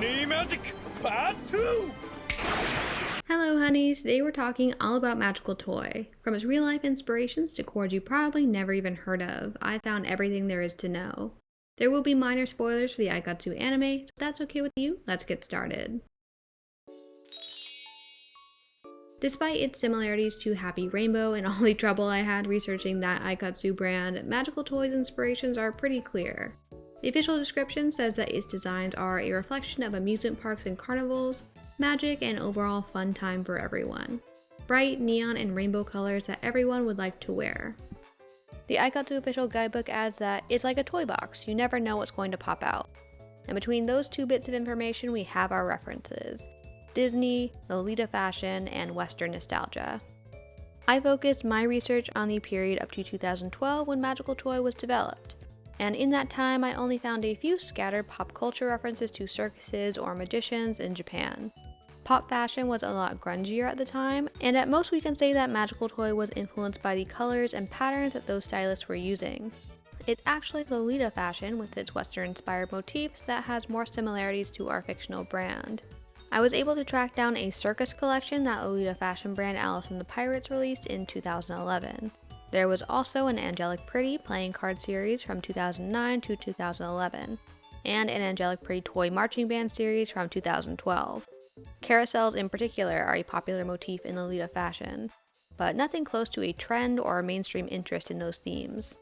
Honey Magic Part 2! Hello honeys, today we're talking all about Magical Toy. From its real life inspirations to chords you probably never even heard of, I found everything there is to know. There will be minor spoilers for the Aikatsu anime, so if that's okay with you, let's get started. Despite its similarities to Happy Rainbow and all the trouble I had researching that Aikatsu brand, Magical Toy's inspirations are pretty clear. The official description says that its designs are a reflection of amusement parks and carnivals, magic, and overall fun time for everyone. Bright, neon, and rainbow colors that everyone would like to wear. The Aikatsu official guidebook adds that it's like a toy box, you never know what's going to pop out. And between those two bits of information we have our references: Disney, Lolita fashion, and Western nostalgia. I focused my research on the period up to 2012 when Magical Toy was developed. And in that time I only found a few scattered pop culture references to circuses or magicians in Japan. Pop fashion was a lot grungier at the time, and at most we can say that Magical Toy was influenced by the colors and patterns that those stylists were using. It's actually Lolita fashion with its Western-inspired motifs that has more similarities to our fictional brand. I was able to track down a circus collection that Lolita fashion brand Alice and the Pirates released in 2011. There was also an Angelic Pretty playing card series from 2009 to 2011, and an Angelic Pretty toy marching band series from 2012. Carousels in particular are a popular motif in Lolita fashion, but nothing close to a trend or a mainstream interest in those themes.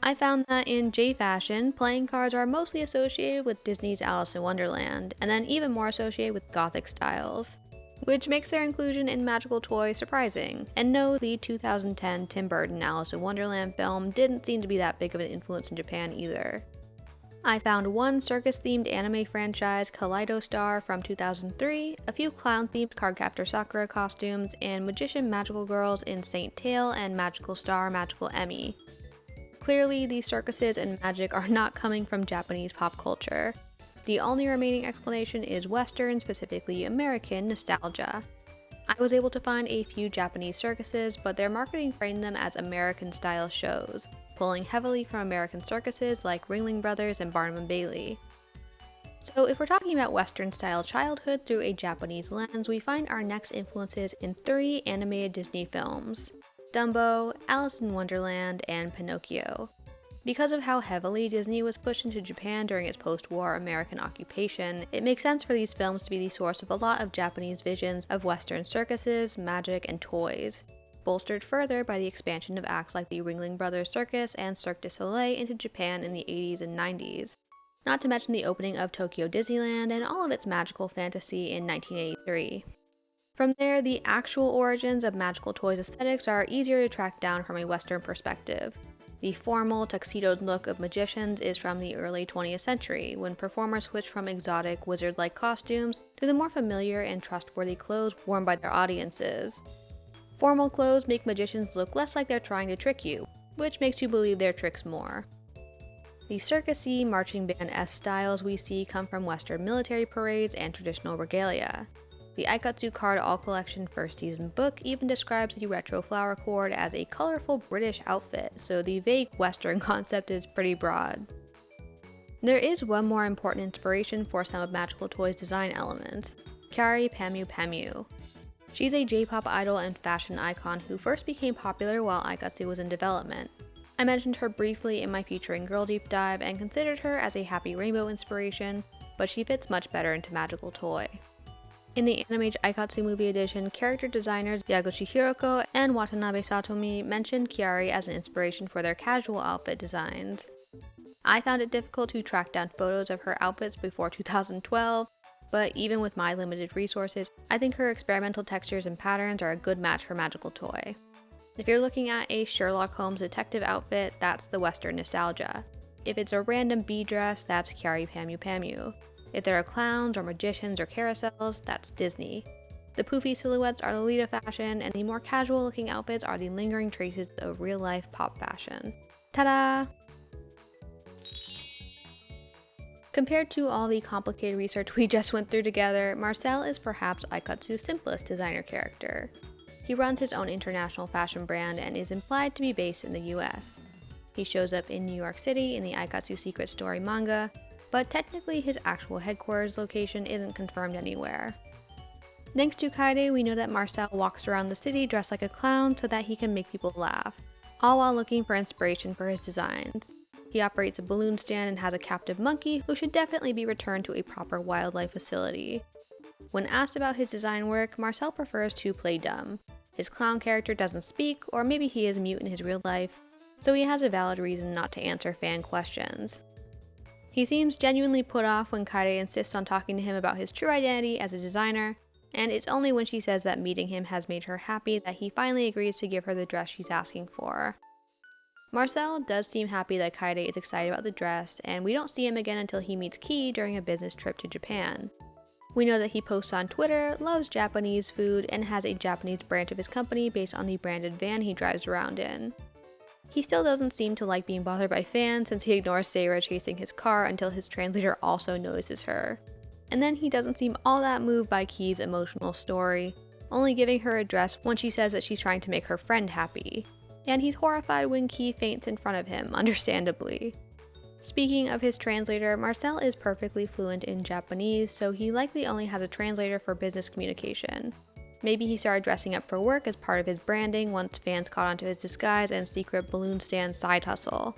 I found that in J fashion, playing cards are mostly associated with Disney's Alice in Wonderland, and then even more associated with Gothic styles, which makes their inclusion in Magical Toy surprising. And no, the 2010 Tim Burton Alice in Wonderland film didn't seem to be that big of an influence in Japan either. I found one circus-themed anime franchise, Kaleido Star from 2003, a few clown-themed Cardcaptor Sakura costumes, and magician magical girls in Saint Tail and Magical Star Magical Emmy. Clearly, these circuses and magic are not coming from Japanese pop culture. The only remaining explanation is Western, specifically American, nostalgia. I was able to find a few Japanese circuses, but their marketing framed them as American-style shows, pulling heavily from American circuses like Ringling Brothers and Barnum and Bailey. So if we're talking about Western-style childhood through a Japanese lens, we find our next influences in 3 animated Disney films: Dumbo, Alice in Wonderland, and Pinocchio. Because of how heavily Disney was pushed into Japan during its post-war American occupation, it makes sense for these films to be the source of a lot of Japanese visions of Western circuses, magic, and toys, bolstered further by the expansion of acts like the Ringling Brothers Circus and Cirque du Soleil into Japan in the 80s and 90s, not to mention the opening of Tokyo Disneyland and all of its magical fantasy in 1983. From there, the actual origins of Magical Toy's aesthetics are easier to track down from a Western perspective. The formal, tuxedoed look of magicians is from the early 20th century, when performers switched from exotic, wizard-like costumes to the more familiar and trustworthy clothes worn by their audiences. Formal clothes make magicians look less like they're trying to trick you, which makes you believe their tricks more. The circus-y, marching band-esque styles we see come from Western military parades and traditional regalia. The Aikatsu Card All Collection first season book even describes the retro flower cord as a colorful British outfit, so the vague Western concept is pretty broad. There is one more important inspiration for some of Magical Toy's design elements: Kyary Pamyu Pamyu. She's a J-pop idol and fashion icon who first became popular while Aikatsu was in development. I mentioned her briefly in my Featuring Girl Deep Dive and considered her as a Happy Rainbow inspiration, but she fits much better into Magical Toy. In the Anime Aikatsu Movie Edition, character designers Yaguchi Hiroko and Watanabe Satomi mentioned Kyary as an inspiration for their casual outfit designs. I found it difficult to track down photos of her outfits before 2012, but even with my limited resources, I think her experimental textures and patterns are a good match for Magical Toy. If you're looking at a Sherlock Holmes detective outfit, that's the Western nostalgia. If it's a random bee dress, that's Kyary Pamyu Pamyu. If there are clowns or magicians or carousels, that's Disney. The poofy silhouettes are Lolita fashion, and the more casual looking outfits are the lingering traces of real-life pop fashion. Ta-da! Compared to all the complicated research we just went through together, Marcel is perhaps Aikatsu's simplest designer character. He runs his own international fashion brand and is implied to be based in the US. He shows up in New York City in the Aikatsu Secret Story manga, but technically his actual headquarters location isn't confirmed anywhere. Thanks to Kaede, we know that Marcel walks around the city dressed like a clown so that he can make people laugh, all while looking for inspiration for his designs. He operates a balloon stand and has a captive monkey who should definitely be returned to a proper wildlife facility. When asked about his design work, Marcel prefers to play dumb. His clown character doesn't speak, or maybe he is mute in his real life, so he has a valid reason not to answer fan questions. He seems genuinely put off when Kaede insists on talking to him about his true identity as a designer, and it's only when she says that meeting him has made her happy that he finally agrees to give her the dress she's asking for. Marcel does seem happy that Kaede is excited about the dress, and we don't see him again until he meets Ki during a business trip to Japan. We know that he posts on Twitter, loves Japanese food, and has a Japanese branch of his company based on the branded van he drives around in. He still doesn't seem to like being bothered by fans since he ignores Seira chasing his car until his translator also notices her. And then he doesn't seem all that moved by Ki's emotional story, only giving her a dress when she says that she's trying to make her friend happy. And he's horrified when Ki faints in front of him, understandably. Speaking of his translator, Marcel is perfectly fluent in Japanese, so he likely only has a translator for business communication. Maybe he started dressing up for work as part of his branding once fans caught onto his disguise and secret balloon stand side hustle.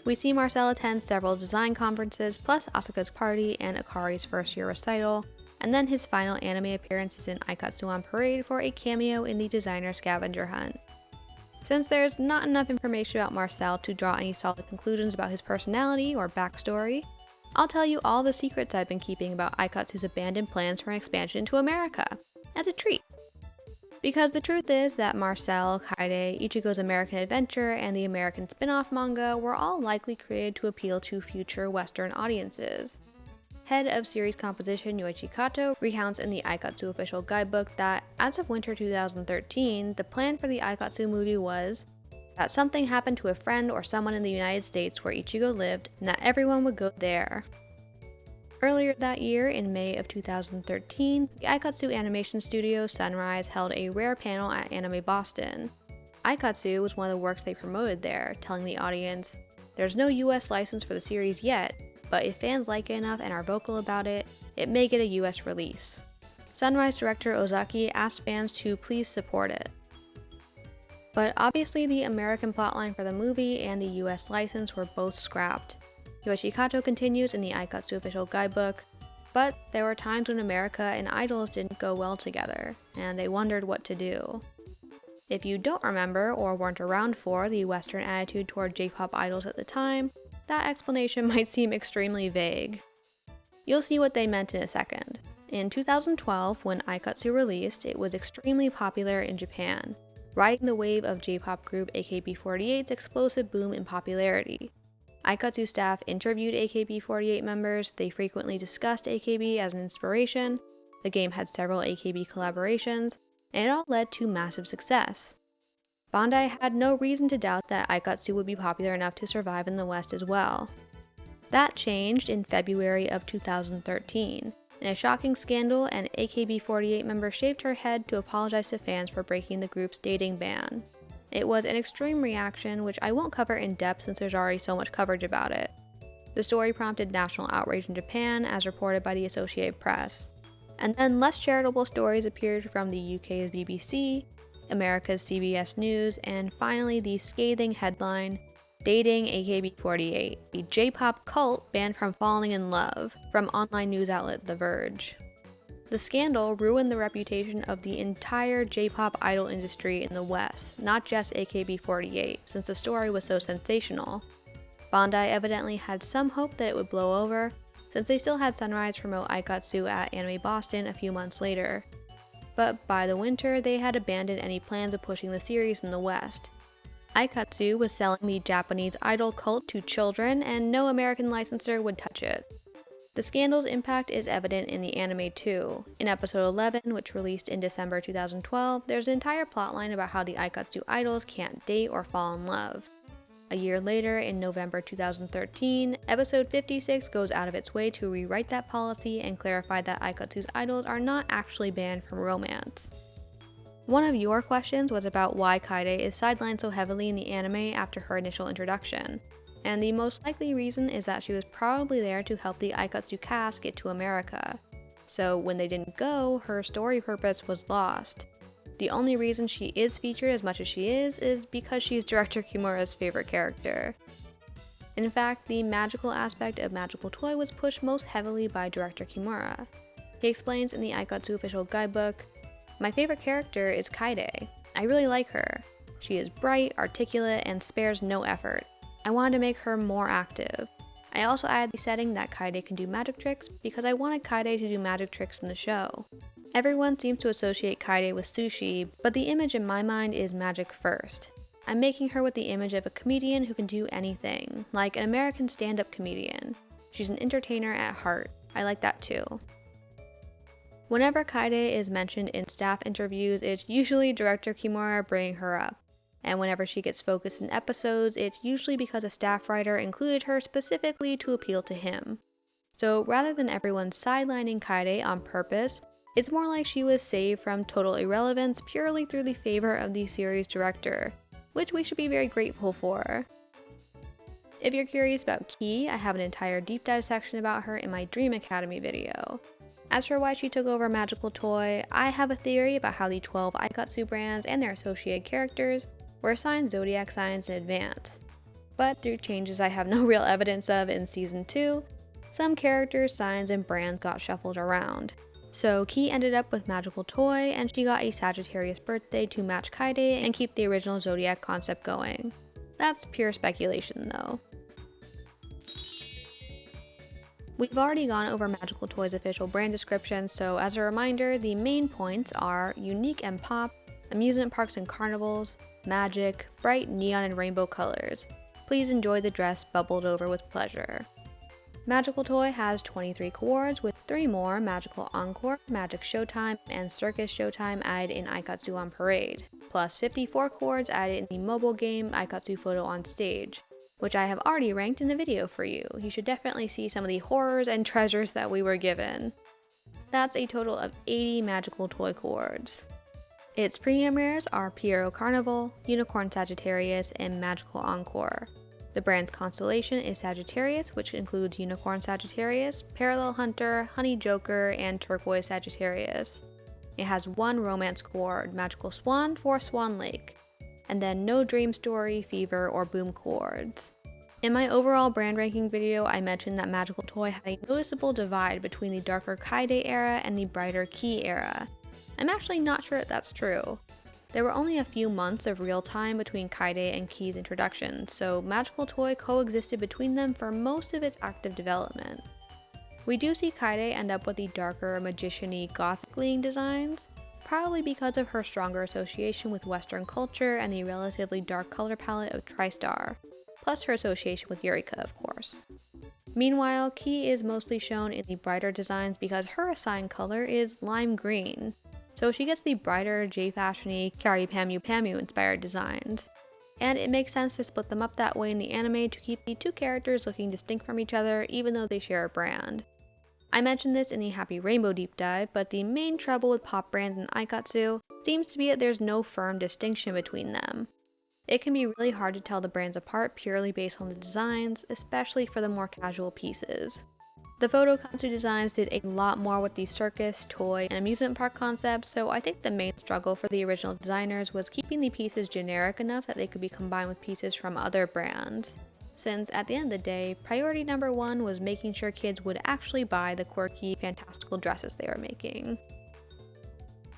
We see Marcel attend several design conferences, plus Asuka's party and Akari's first year recital, and then his final anime appearance is in Aikatsu on Parade for a cameo in the designer scavenger hunt. Since there's not enough information about Marcel to draw any solid conclusions about his personality or backstory, I'll tell you all the secrets I've been keeping about Aikatsu's abandoned plans for an expansion to America, as a treat. Because the truth is that Marcel, Kaede, Ichigo's American Adventure, and the American spin-off manga were all likely created to appeal to future Western audiences. Head of series composition Yoichi Kato recounts in the Aikatsu official guidebook that, as of winter 2013, the plan for the Aikatsu movie was that something happened to a friend or someone in the United States where Ichigo lived, and that everyone would go there. Earlier that year, in May of 2013, the Aikatsu animation studio Sunrise held a rare panel at Anime Boston. Aikatsu was one of the works they promoted there, telling the audience, "There's no US license for the series yet, but if fans like it enough and are vocal about it, it may get a US release." Sunrise director Ozaki asked fans to please support it. But obviously the American plotline for the movie and the US license were both scrapped. Yoichi Kato continues in the Aikatsu official guidebook, but there were times when America and idols didn't go well together, and they wondered what to do. If you don't remember or weren't around for the Western attitude toward J-pop idols at the time, that explanation might seem extremely vague. You'll see what they meant in a second. In 2012, when Aikatsu released, it was extremely popular in Japan, riding the wave of J-pop group AKB48's explosive boom in popularity. Aikatsu staff interviewed AKB48 members, they frequently discussed AKB as an inspiration, the game had several AKB collaborations, and it all led to massive success. Bandai had no reason to doubt that Aikatsu would be popular enough to survive in the West as well. That changed in February of 2013. In a shocking scandal, an AKB48 member shaved her head to apologize to fans for breaking the group's dating ban. It was an extreme reaction, which I won't cover in depth since there's already so much coverage about it. The story prompted national outrage in Japan, as reported by the Associated Press. And then less charitable stories appeared from the UK's BBC, America's CBS News, and finally the scathing headline, "Dating AKB48, a J-pop cult banned from falling in love," from online news outlet The Verge. The scandal ruined the reputation of the entire J-pop idol industry in the West, not just AKB48, since the story was so sensational. Bandai evidently had some hope that it would blow over, since they still had Sunrise promote Aikatsu at Anime Boston a few months later. But by the winter, they had abandoned any plans of pushing the series in the West. Aikatsu was selling the Japanese idol cult to children, and no American licensor would touch it. The scandal's impact is evident in the anime too. In episode 11, which released in December 2012, there's an entire plotline about how the Aikatsu idols can't date or fall in love. A year later, in November 2013, episode 56 goes out of its way to rewrite that policy and clarify that Aikatsu's idols are not actually banned from romance. One of your questions was about why Kaede is sidelined so heavily in the anime after her initial introduction. and the most likely reason is that she was probably there to help the Aikatsu cast get to America. So when they didn't go, her story purpose was lost. The only reason she is featured as much as she is because she's Director Kimura's favorite character. In fact, the magical aspect of Magical Toy was pushed most heavily by Director Kimura. He explains in the Aikatsu official guidebook, "My favorite character is Kaide. I really like her. She is bright, articulate, and spares no effort. I wanted to make her more active. I also added the setting that Kaide can do magic tricks because I wanted Kaide to do magic tricks in the show. Everyone seems to associate Kaide with sushi, but the image in my mind is magic first. I'm making her with the image of a comedian who can do anything, like an American stand-up comedian. She's an entertainer at heart. I like that too." Whenever Kaide is mentioned in staff interviews, it's usually Director Kimura bringing her up. And whenever she gets focused in episodes, it's usually because a staff writer included her specifically to appeal to him. So rather than everyone sidelining Kaide on purpose, it's more like she was saved from total irrelevance purely through the favor of the series director, which we should be very grateful for. If you're curious about Ki, I have an entire deep dive section about her in my Dream Academy video. As for why she took over Magical Toy, I have a theory about how the 12 Aikatsu brands and their associated characters were assigned zodiac signs in advance. But through changes I have no real evidence of in Season 2, some characters, signs, and brands got shuffled around. So Ki ended up with Magical Toy, and she got a Sagittarius birthday to match Kaide and keep the original zodiac concept going. That's pure speculation though. We've already gone over Magical Toy's official brand description, so as a reminder, the main points are unique and pop, amusement parks and carnivals, magic, bright neon and rainbow colors. Please enjoy the dress bubbled over with pleasure. Magical Toy has 23 coords, with 3 more Magical Encore, Magic Showtime, and Circus Showtime added in Aikatsu on Parade, plus 54 coords added in the mobile game Aikatsu Photo on Stage, which I have already ranked in a video for you. You should definitely see some of the horrors and treasures that we were given. That's a total of 80 Magical Toy coords. Its premium rares are Pierrot Carnival, Unicorn Sagittarius, and Magical Encore. The brand's constellation is Sagittarius, which includes Unicorn Sagittarius, Parallel Hunter, Honey Joker, and Turquoise Sagittarius. It has 1 romance coord, Magical Swan for Swan Lake, and then no Dream Story, Fever, or Boom coords. In my overall brand ranking video, I mentioned that Magical Toy had a noticeable divide between the darker Kaide era and the brighter Ki era. I'm actually not sure if that's true. There were only a few months of real time between Kaide and Ki's introduction, so Magical Toy coexisted between them for most of its active development. We do see Kaide end up with the darker, magician-y, gothic-leaning designs, probably because of her stronger association with Western culture and the relatively dark color palette of TriStar, plus her association with Eureka, of course. Meanwhile, Ki is mostly shown in the brighter designs because her assigned color is lime green, so she gets the brighter, J-fashion-y, Kyari Pamu Pamu inspired designs. And it makes sense to split them up that way in the anime to keep the two characters looking distinct from each other even though they share a brand. I mentioned this in the Happy Rainbow deep dive, but the main trouble with pop brands in Aikatsu seems to be that there's no firm distinction between them. It can be really hard to tell the brands apart purely based on the designs, especially for the more casual pieces. The Photokatsu designs did a lot more with the circus, toy, and amusement park concepts, so I think the main struggle for the original designers was keeping the pieces generic enough that they could be combined with pieces from other brands. Since at the end of the day, priority number 1 was making sure kids would actually buy the quirky, fantastical dresses they were making.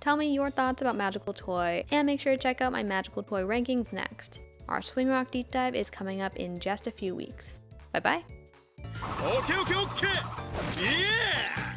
Tell me your thoughts about Magical Toy, and make sure to check out my Magical Toy rankings next. Our Swing Rock deep dive is coming up in just a few weeks. Bye bye! Okay, okay, okay! Yeah!